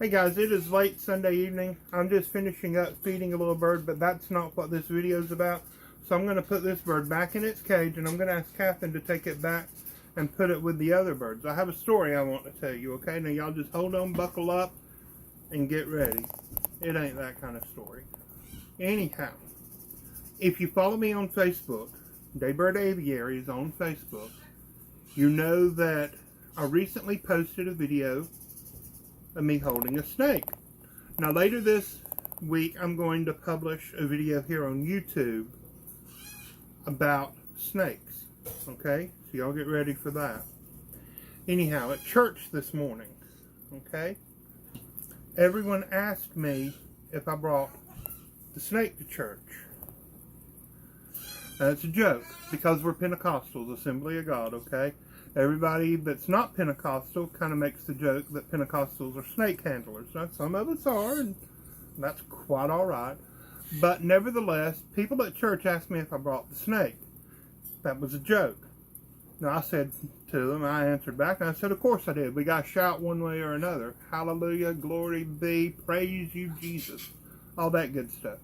Hey guys, it is late Sunday evening. I'm just finishing up feeding a little bird, but that's not what this video is about. So I'm going to put this bird back in its cage, and I'm going to ask Catherine to take it back and put it with the other birds. I have a story I want to tell you, okay? Now y'all just hold on, buckle up, and get ready. It ain't that kind of story. Anyhow, if you follow me on Facebook, Daybird Aviaries on Facebook, you know that I recently posted a video of me holding a snake. Now later this week I'm going to publish a video here on YouTube about snakes. Okay, so y'all get ready for that. Anyhow, at church this morning, okay, everyone asked me if I brought the snake to church. Now, it's a joke because we're Pentecostals, Assembly of God, okay? Everybody that's not Pentecostal kind of makes the joke that Pentecostals are snake handlers. Now, some of us are, and that's quite all right. But nevertheless, people at church asked me if I brought the snake. That was a joke. Now, I said to them, I answered back, and I said, of course I did. We got to shout one way or another. Hallelujah, glory be, praise you, Jesus. All that good stuff.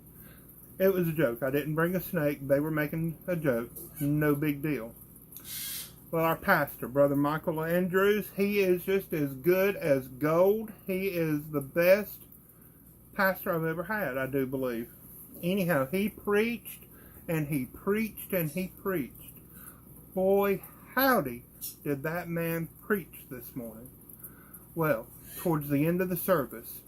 It was a joke. I didn't bring a snake. They were making a joke. No big deal. Well, our pastor, Brother Michael Andrews, he is just as good as gold. He is the best pastor I've ever had, I do believe. Anyhow, he preached, and he preached, and he preached. Boy, howdy, did that man preach this morning. Well, towards the end of the service,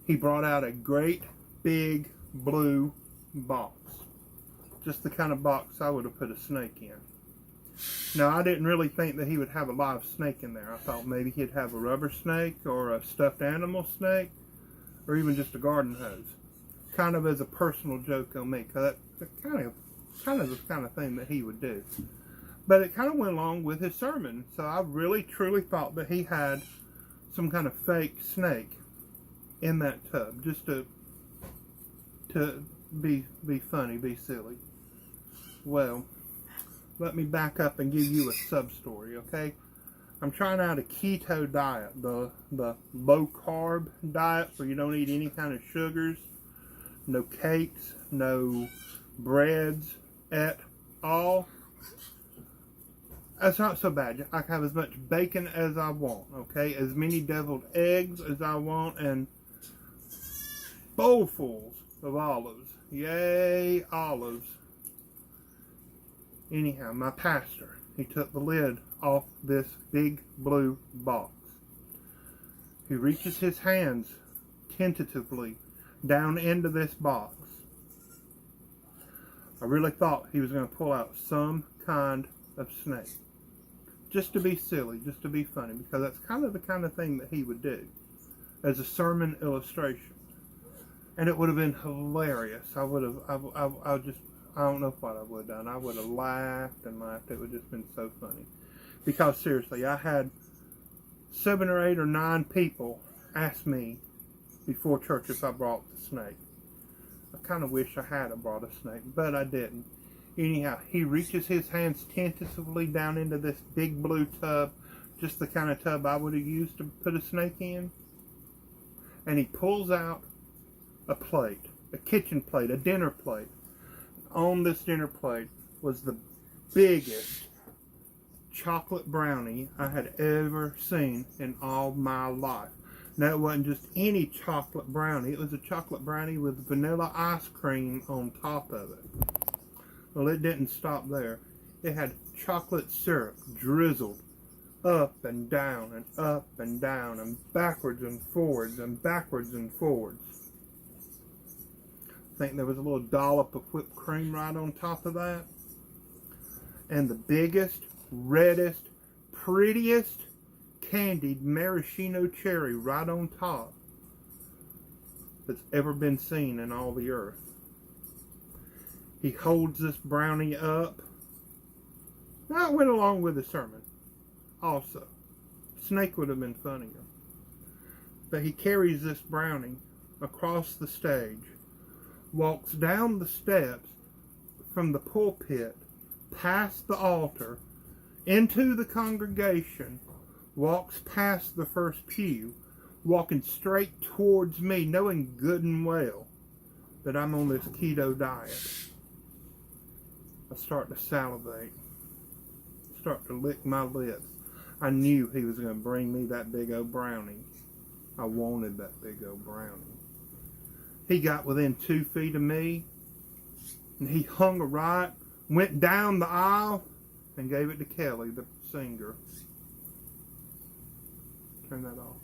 he brought out a great big blue box. Just the kind of box I would have put a snake in. Now, I didn't really think that he would have a live snake in there. I thought maybe he'd have a rubber snake or a stuffed animal snake or even just a garden hose. Kind of as a personal joke on me, because that's kind of the kind of thing that he would do. But it kind of went along with his sermon. So I really, truly thought that he had some kind of fake snake in that tub, just to be funny, be silly. Well, let me back up and give you a sub-story, okay? I'm trying out a keto diet, the low-carb diet where you don't eat any kind of sugars, no cakes, no breads at all. That's not so bad. I can have as much bacon as I want, okay? As many deviled eggs as I want, and bowlfuls of olives. Yay, olives. Anyhow, my pastor, he took the lid off this big blue box. He reaches his hands tentatively down into this box. I really thought he was going to pull out some kind of snake. Just to be silly, just to be funny, because that's kind of the kind of thing that he would do as a sermon illustration. And it would have been hilarious. I don't know what I would have done. I would have laughed and laughed. It would have just been so funny. Because seriously, I had 7 or 8 or 9 people ask me before church if I brought the snake. I kind of wish I had brought a snake, but I didn't. Anyhow, he reaches his hands tentatively down into this big blue tub, just the kind of tub I would have used to put a snake in. And he pulls out a plate, a kitchen plate, a dinner plate. On this dinner plate was the biggest chocolate brownie I had ever seen in all my life. Now, it wasn't just any chocolate brownie. It was a chocolate brownie with vanilla ice cream on top of it. Well, it didn't stop there. It had chocolate syrup drizzled up and down and up and down and backwards and forwards and backwards and forwards. I think there was a little dollop of whipped cream right on top of that. And the biggest, reddest, prettiest candied maraschino cherry right on top that's ever been seen in all the earth. He holds this brownie up. Now, it went along with the sermon also. Snake would have been funnier. But he carries this brownie across the stage, walks down the steps from the pulpit, past the altar, into the congregation, walks past the first pew, walking straight towards me, knowing good and well that I'm on this keto diet. I start to salivate, start to lick my lips. I knew he was going to bring me that big old brownie. I wanted that big old brownie. He got within 2 feet of me, and he hung a right, went down the aisle, and gave it to Kelly, the singer. Turn that off.